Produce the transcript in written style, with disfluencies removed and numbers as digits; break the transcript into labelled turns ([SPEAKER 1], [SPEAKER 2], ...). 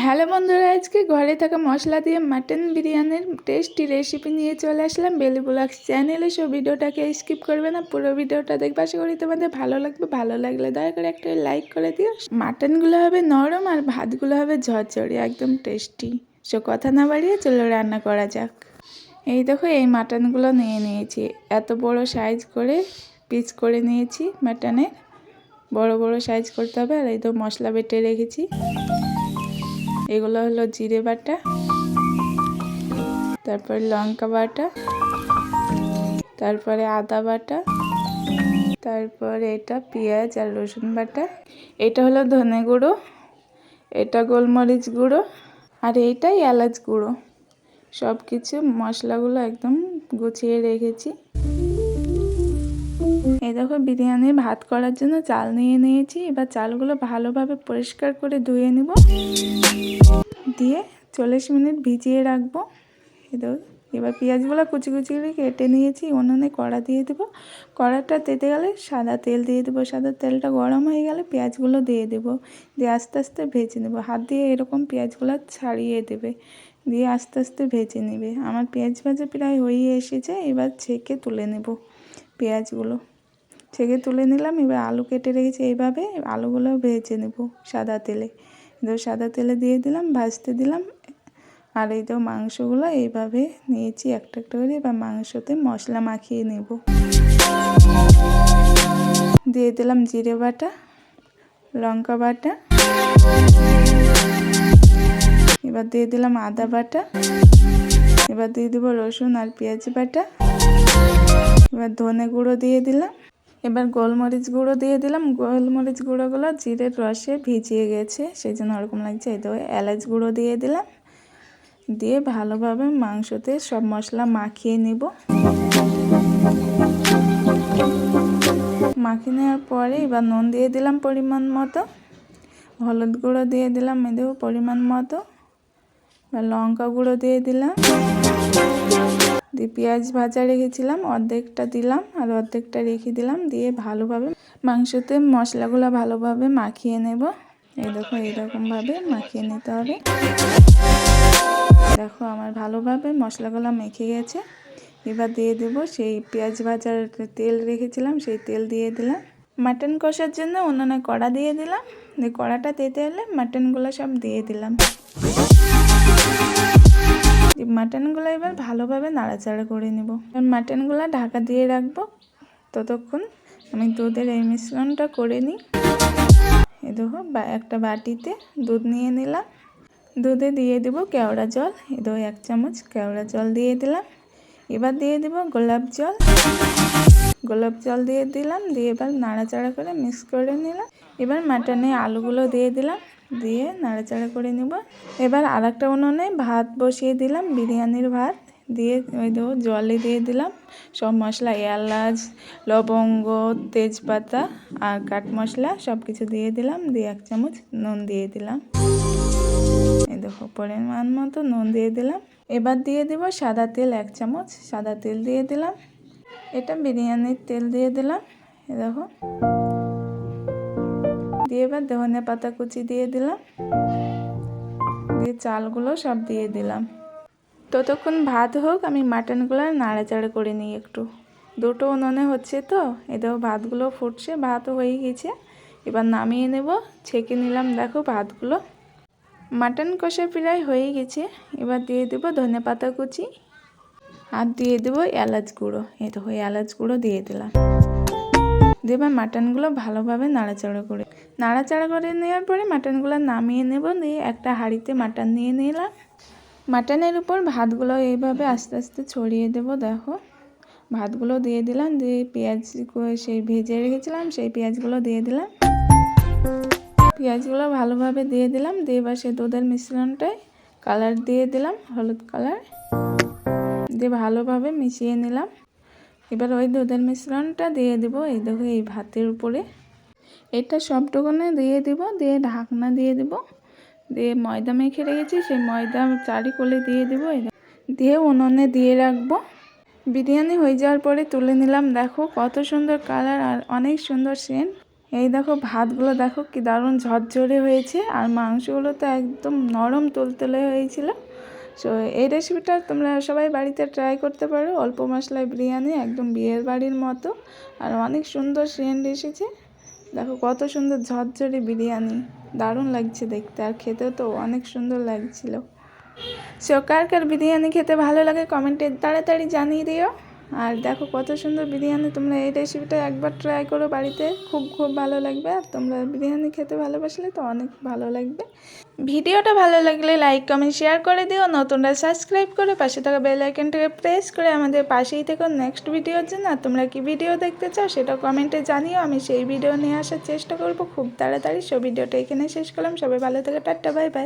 [SPEAKER 1] Hello বন্ধুরা, আজকে ঘরে থাকা মশলা দিয়ে মাটন বিরিয়ানির টেস্টি রেসিপি নিয়ে চলে আসলাম বেলি ব্লগস চ্যানেলে। সব ভিডিওটাকে স্কিপ করবে না, পুরো ভিডিওটা দেখবে। আশা করি তোমাদের ভালো লাগবে। ভালো লাগলে দয়া করে একটা লাইক করে দিও। মাটনগুলো হবে নরম আর ভাতগুলো হবে ঝরঝরে, একদম টেস্টি। সো কথা না বাড়িয়ে চলো রান্না করা যাক। এই দেখো, এই মাটনগুলো নিয়ে নিয়েছি, এত বড় সাইজ করে পিস করে নিয়েছি। মাটনের বড় বড় সাইজ করতে হবে। আর এই তো মশলা বেটে রেখেছি। এগুলো হলো জিরে বাটা, তারপর লঙ্কা বাটা, তারপরে আদা বাটা, তারপরে এটা পেঁয়াজ আর রসুন বাটা, এটা হলো ধনে গুঁড়ো, এটা গোলমরিচ গুঁড়ো, আর এইটাই এলাচ গুঁড়ো। সব কিছু মশলাগুলো একদম গুছিয়ে রেখেছি। এই দেখো, বিরিয়ানি ভাত করার জন্য চাল নিয়ে নিয়েছি। এবার চালগুলো ভালোভাবে পরিষ্কার করে ধুয়ে নিব, দিয়ে 40 মিনিট ভিজিয়ে রাখবো। এবার পেঁয়াজগুলো কুচি কুচি করে কেটে নিয়েছি। উনুনে কড়া দিয়ে দেবো। কড়াটা তেতে গেলে সাদা তেল দিয়ে দেবো। সাদা তেলটা গরম হয়ে গেলে পেঁয়াজগুলো দিয়ে দেবো, দিয়ে আস্তে আস্তে ভেজে নেবো। হাত দিয়ে এরকম পেঁয়াজগুলো ছাড়িয়ে দেবে, দিয়ে আস্তে আস্তে ভেজে নেবে। আমার পেঁয়াজ ভাজা প্রায় হয়ে এসেছে। এবার ছেঁকে তুলে নেব। পেঁয়াজগুলো ছেঁকে তুলে নিলাম। এবার আলু কেটে রেখেছি, এইভাবে আলুগুলো ভেজে নেব সাদা তেলে। সাদা তেলে দিয়ে দিলাম, ভাজতে দিলাম। আর এই তো মাংসগুলো এইভাবে নিয়েছি একটা একটা করে। এবার মাংসতে মশলা মাখিয়ে নেব। দিয়ে দিলাম জিরে বাটা, লঙ্কা বাটা, এবার দিয়ে দিলাম আদা বাটা, এবার দিয়ে দেবো রসুন আর পেঁয়াজ বাটা, এবার ধনে গুঁড়ো দিয়ে দিলাম, এবার গোলমরিচ গুঁড়ো দিয়ে দিলাম। গোলমরিচ গুঁড়োগুলো জিরের রসে ভিজিয়ে গেছে, সেই জন্য ওরকম লাগছে। এই তো এলাচ গুঁড়ো দিয়ে দিলাম, দিয়ে ভালোভাবে মাংসতে সব মশলা মাখিয়ে নেব। মাখিয়ে নেওয়ার পরে এবার নুন দিয়ে দিলাম পরিমাণ মতো, হলুদ গুঁড়ো দিয়ে দিলাম এদেরও পরিমাণ মতো, লঙ্কা গুঁড়ো দিয়ে দিলাম, দিয়ে পেঁয়াজ ভাজা রেখেছিলাম অর্ধেকটা দিলাম আর অর্ধেকটা রেখে দিলাম। দিয়ে ভালোভাবে মাংসতে মশলাগুলো ভালোভাবে মাখিয়ে নেব। এই দেখো, এইরকমভাবে মাখিয়ে নিতে হবে। দেখো, আমার ভালোভাবে মশলাগুলো মেখে গেছে। এবার দিয়ে দেবো সেই পেঁয়াজ ভাজার তেল রেখেছিলাম, সেই তেল দিয়ে দিলাম। মাটন কষার জন্য উনুনে কড়া দিয়ে দিলাম। দিয়ে কড়াটা তেতে এলে মাটনগুলো সব দিয়ে দিলাম। মাটনগুলো এবার ভালোভাবে নাড়াচাড়া করে নেব। মাটনগুলো ঢাকা দিয়ে রাখবো, ততক্ষণ আমি দুধের এই মিশ্রণটা করে নিই। এই দেখো, একটা বাটিতে দুধ নিয়ে নিলাম। দুধে দিয়ে দেবো কেওড়া জল। এই দেখো, 1 চামচ কেওড়া জল দিয়ে দিলাম। এবার দিয়ে দেবো গোলাপ জল। গোলাপ জল দিয়ে দিলাম, দিয়ে এবার নাড়াচাড়া করে মিক্স করে নিলাম। এবার মাটনে আলুগুলো দিয়ে দিলাম, দিয়ে নাড়াচাড়া করে নেব। এবার আরেকটা উনুনে ভাত বসিয়ে দিলাম, বিরিয়ানির ভাত। দিয়ে ওই দেখো, জলে দিয়ে দিলাম সব মশলা, এলাচ, লবঙ্গ, তেজপাতা আর কাঠ মশলা সব কিছু দিয়ে দিলাম। দিয়ে 1 চামচ নুন দিয়ে দিলাম। এই দেখো, পরিমাণ মতো নুন দিয়ে দিলাম। এবার দিয়ে দেব সাদা তেল 1 চামচ, সাদা তেল দিয়ে দিলাম। এটা বিরিয়ানির তেল দিয়ে দিলাম। এই দেখো, দিয়ে এবার ধনে পাতা কুচি দিয়ে দিলাম, দিয়ে চালগুলো সব দিয়ে দিলাম। ততক্ষণ ভাত হোক, আমি মাটনগুলো নাড়াচাড়া করে নিই একটু। দুটো উনুনে হচ্ছে তো। এই দেখো, ভাতগুলো ফুটছে, ভাতও হয়ে গেছে। এবার নামিয়ে নেব। ছেঁকে নিলাম, দেখো ভাতগুলো। মাটন কষা প্রায় হয়ে গেছে। এবার দিয়ে দেবো ধনে পাতা কুচি আর দিয়ে দেবো এলাচ গুঁড়ো। এই দেখো, এলাচ গুঁড়ো দিয়ে দিলাম। দিয়ে এবার মাটনগুলো ভালোভাবে নাড়াচাড়া করে নেওয়ার পরে মাটনগুলো নামিয়ে নেব। দিয়ে একটা হাঁড়িতে মাটন নিয়ে নিলাম। মাটনের উপর ভাতগুলো এইভাবে আস্তে আস্তে ছড়িয়ে দেব। দেখো, ভাতগুলো দিয়ে দিলাম। দিয়ে পেঁয়াজ সেই ভেজে রেখেছিলাম, সেই পেঁয়াজগুলো দিয়ে দিলাম। পেঁয়াজগুলো ভালোভাবে দিয়ে দিলাম। দিয়ে এবার সেই দুধের মিশ্রণটায় কালার দিয়ে দিলাম, হলুদ কালার দিয়ে ভালোভাবে মিশিয়ে নিলাম। এবার ওই দুধের মিশ্রণটা দিয়ে দেবো। এই দেখো, এই ভাতের উপরে এটা সবটুকুনে দিয়ে দেব। দিয়ে ঢাকনা দিয়ে দেব। দিয়ে ময়দা মেখে রেখেছি, সেই ময়দা চারিকোলে দিয়ে দেবো। দিয়ে উনুনে দিয়ে রাখবো। বিরিয়ানি হয়ে যাওয়ার পরে তুলে নিলাম। দেখো, কত সুন্দর কালার আর অনেক সুন্দর সেন্ট। এই দেখো ভাতগুলো দেখো কি দারুণ ঝরঝরে হয়েছে, আর মাংসগুলো তো একদম নরম তুলতুলে হয়েছিল। সো এই রেসিপিটা তোমরা সবাই বাড়িতে ট্রাই করতে পারো। অল্প মশলায় বিরিয়ানি, একদম বিয়ের বাড়ির মতো, আর অনেক সুন্দর সেন্ট এসেছে। দেখো কত সুন্দর ঝরঝরে বিরিয়ানি, দারুণ লাগছে দেখতে, আর খেতেও তো অনেক সুন্দর লাগছিল। সো কার কার বিরিয়ানি খেতে ভালো লাগে কমেন্টে তাড়াতাড়ি জানিয়ে দিও। আর দেখো কত সুন্দর বিরিয়ানি, তোমরা এই রেসিপিটা একবার ট্রাই করো বাড়িতে, খুব খুব ভালো লাগবে। আর তোমরা বিরিয়ানি খেতে ভালোবাসলে তো অনেক ভালো লাগবে। ভিডিওটা ভালো লাগলে লাইক কমেন্ট শেয়ার করে দিও, নতুনরা সাবস্ক্রাইব করে পাশে থাকা বেল আইকনটাকে প্রেস করে আমাদের পাশেই থেকো নেক্সট ভিডিওর জন্য। আর তোমরা কি ভিডিও দেখতে চাও সেটা কমেন্টে জানিও, আমি সেই ভিডিও নিয়ে আসার চেষ্টা করব খুব তাড়াতাড়ি। সো ভিডিওটা এখানে শেষ করলাম, সবাই ভালো থেকে টাটা, বাই বাই।